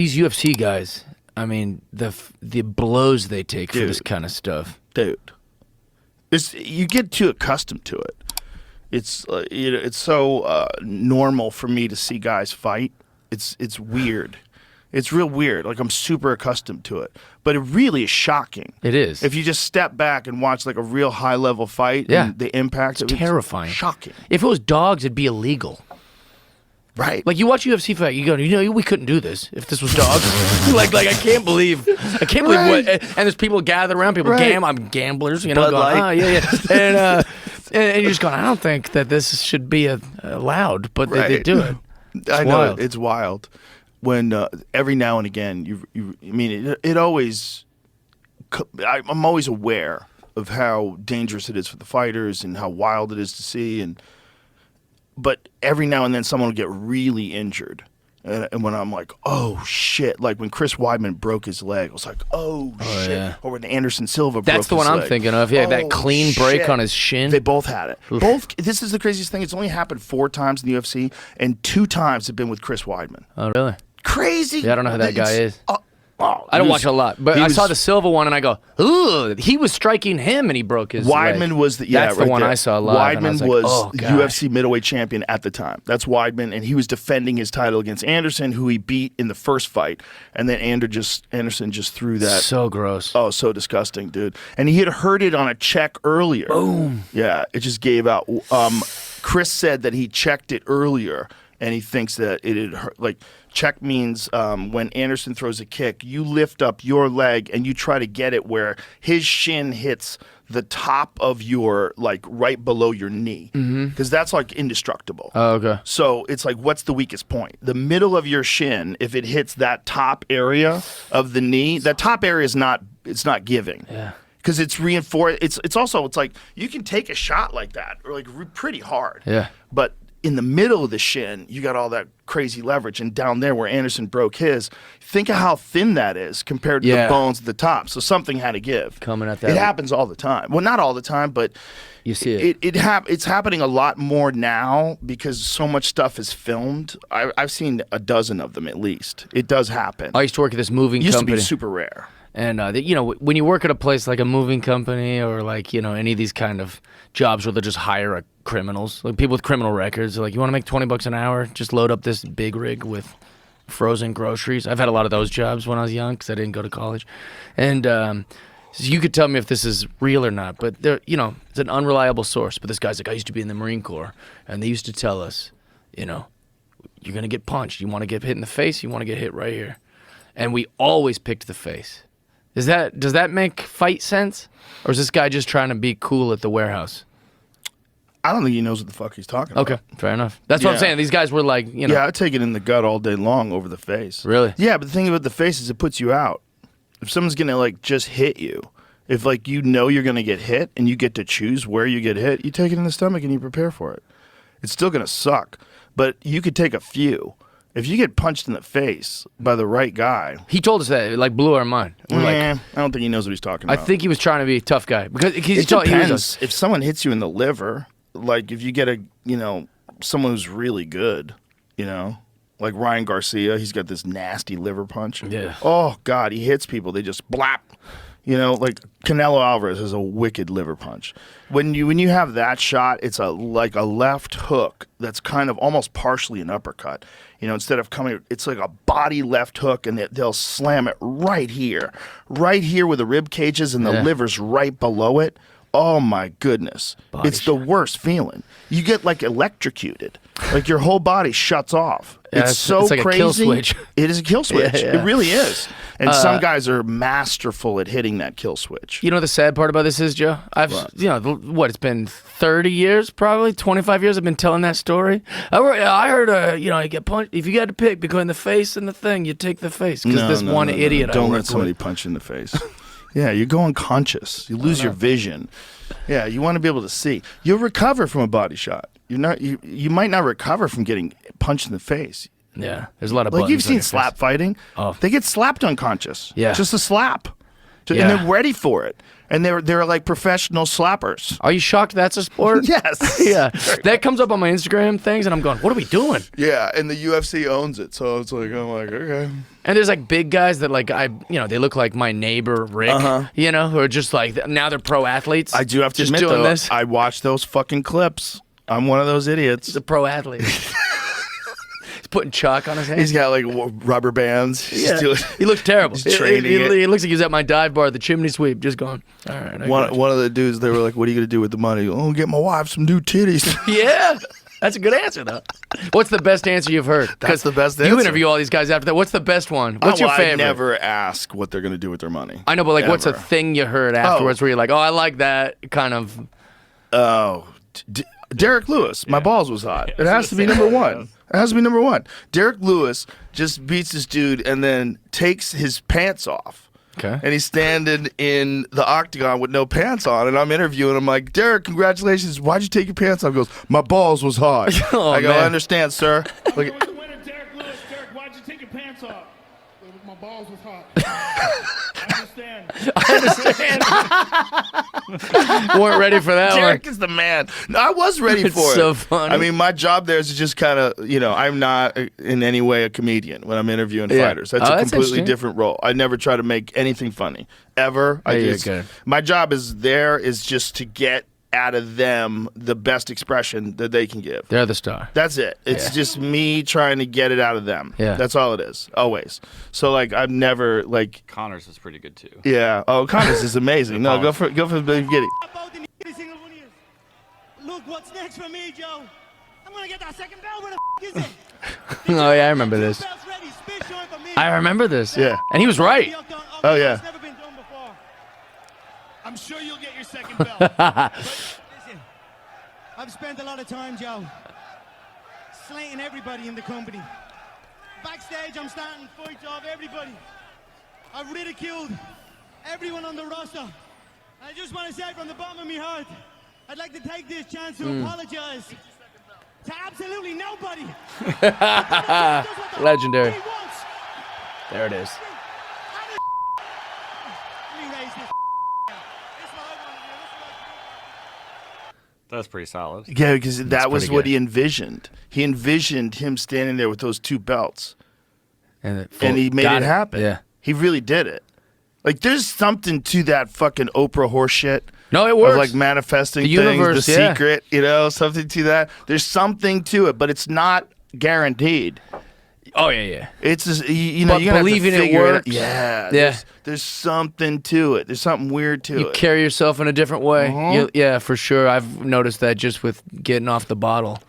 These UFC guys, I mean, the blows they take for this kind of stuff. Dude. You get too accustomed to it. It's it's so normal for me to see guys fight. It's weird. It's real weird. Like, I'm super accustomed to it. But it really is shocking. It is. If you just step back and watch like a real high-level fight and the impact of it, terrifying. It's shocking. If it was dogs, it'd be illegal. Right. Like, you watch UFC fight, you go, we couldn't do this if this was dogs. like I can't believe what. And there's people gathered around, people I'm gamblers, going, and you're just going, I don't think that this should be allowed, but they do it. I know, it's wild. When every now and again, it always. I'm always aware of how dangerous it is for the fighters and how wild it is to see, but every now and then someone will get really injured, and when I'm like, oh shit! Like when Chris Weidman broke his leg, I was like, oh shit! Yeah. Or when Anderson Silva broke his leg. That's the one I'm thinking of. Yeah, that clean break on his shin. They both had it. This is the craziest thing. It's only happened 4 times in the UFC, and 2 times have been with Chris Weidman. Oh, really? Crazy. Yeah, I don't know who that guy is. I don't watch a lot, but I saw the Silva one and I go, ooh, he was striking him and he broke his leg. Weidman was that's the one I saw live. Weidman was UFC middleweight champion at the time. That's Weidman, and he was defending his title against Anderson, who he beat in the first fight, and then Anderson just threw that. So gross. Oh, so disgusting, dude. And he had heard it on a check earlier. Boom. Yeah, it just gave out. Chris said that he checked it earlier, and he thinks that it had hurt. Like, check means when Anderson throws a kick, you lift up your leg and you try to get it where his shin hits the top of your, like, right below your knee. Because that's, like, indestructible. Oh, okay. So it's like, what's the weakest point? The middle of your shin, if it hits that top area of the knee, that top area is not giving. Yeah. Because it's reinforced. It's also, it's like, you can take a shot like that, or like pretty hard. Yeah. But in the middle of the shin, you got all that crazy leverage. And down there where Anderson broke his, think of how thin that is compared to the bones at the top. So something had to give. Coming at that. It happens all the time. Well, not all the time, but you see it. It's happening a lot more now because so much stuff is filmed. I've seen a dozen of them at least. It does happen. I used to work at this moving company. company. Used to be super rare. And, when you work at a place like a moving company or, like, any of these kind of jobs where they just hire criminals, like people with criminal records, they're like, you want to make $20 an hour? Just load up this big rig with frozen groceries. I've had a lot of those jobs when I was young because I didn't go to college. And so you could tell me if this is real or not, but it's an unreliable source. But this guy's like, I used to be in the Marine Corps, and they used to tell us, you're going to get punched. You want to get hit in the face, you want to get hit right here. And we always picked the face. Does that make fight sense? Or is this guy just trying to be cool at the warehouse? I don't think he knows what the fuck he's talking about. Okay, fair enough. That's what I'm saying. These guys were like, Yeah, I'd take it in the gut all day long over the face. Really? Yeah, but the thing about the face is it puts you out. If someone's going to, like, just hit you, if, like, you're going to get hit and you get to choose where you get hit, you take it in the stomach and you prepare for it. It's still going to suck, but you could take a few. If you get punched in the face by the right guy... He told us that. It, like, blew our mind. I don't think he knows what he's talking about. I think he was trying to be a tough guy. Because it depends. If someone hits you in the liver, like if you get someone who's really good, like Ryan Garcia, he's got this nasty liver punch. Yeah. Oh, God, he hits people. They just blap. Like Canelo Alvarez has a wicked liver punch. When you have that shot, it's like a left hook that's kind of almost partially an uppercut. Instead of coming, it's like a body left hook, and they'll slam it right here where the rib cages and the liver's right below it. Oh my goodness, it's the worst feeling. You get like electrocuted, like your whole body shuts off. Yeah, it's so like crazy. A kill switch. It is a kill switch. Yeah. It really is. And some guys are masterful at hitting that kill switch. You know what the sad part about this is, Joe? It's been 30 years, probably 25 years I've been telling that story. I heard, you get punched. If you got to pick between the face and the thing, you take the face. Because this idiot. Don't let somebody punch you in the face. Yeah, you go unconscious. You lose your vision. Yeah, you want to be able to see. You'll recover from a body shot. You might not recover from getting punched in the face. Yeah, there's a lot of like you've seen slap fighting. Oh. They get slapped unconscious. Yeah, just a slap. And they're ready for it. And they're like professional slappers. Are you shocked that's a sport? Yes. Yeah. That comes up on my Instagram things, and I'm going, what are we doing? Yeah, and the UFC owns it, so it's like, I'm like, okay. And there's like big guys that like they look like my neighbor Rick, who are just like now they're pro athletes. I do have to just admit, doing though, this. I watch those fucking clips. I'm one of those idiots. He's a pro athlete. He's putting chalk on his hands. He's got like rubber bands. Yeah. He looks terrible. He's training he looks like he's at my dive bar at the chimney sweep, just going, all right. One of the dudes, they were like, what are you going to do with the money? Oh, get my wife some new titties. Yeah. That's a good answer, though. What's the best answer you've heard? That's the best answer. You interview all these guys after that. What's the best one? What's your favorite? I never ask what they're going to do with their money. I know, but like, what's a thing you heard afterwards where you're like, oh, I like that kind of... Oh, Derek Lewis. My balls was hot. It has to be number one. It has to be number one. Derek Lewis just beats this dude and then takes his pants off. Okay. And he's standing in the octagon with no pants on, and I'm interviewing him like, Derek, congratulations. Why'd you take your pants off? He goes, my balls was hot. Oh, I go, man. I understand, sir. Like, The winner, Derek Lewis. Derek, why'd you take your pants off? My balls was hot. I understand. Weren't ready for that Derek one. is the man. No, I was ready It's for it. so funny. I mean, my job there is to just kind of, I'm not in any way a comedian when I'm interviewing fighters. That's a that's completely interesting. different role. I never try to make anything funny, ever. My job is just to get out of them the best expression that they can give. They're the star. That's it. It's just me trying to get it out of them. Yeah. That's all it is. Always. So like I've never like Connor's is pretty good too. yeah. Oh, Connors is amazing. No, go for the beginning. Look, what's next for me, Joe? I'm gonna get that second belt. Where the is it? Oh, yeah, I remember this. Belts ready. Spit showing for me. I remember this. Yeah. And he was right. Oh, yeah. It's never been done before. I'm sure you'll get your second belt. But listen, I've spent a lot of time, Joe, slating everybody in the company. Backstage, I'm starting fights off everybody. I've ridiculed everyone on the roster. I just want to say from the bottom of my heart, I'd like to take this chance to apologize to absolutely nobody. Legendary. There it is. That's pretty solid. Yeah, because that was pretty what good. he envisioned. He envisioned him standing there with those two belts, and he made it happen. Yeah. He really did it. Like, there's something to that fucking Oprah horse shit. No, it works. Of like manifesting The things, universe, the yeah. secret, something to that. There's something to it, but it's not guaranteed. Oh, yeah. It's just, But you're gonna have to believing it figure works. Yeah. Yeah. There's something to it. There's something weird to You it. carry yourself in a different way. Yeah, for sure. I've noticed that just with getting off the bottle.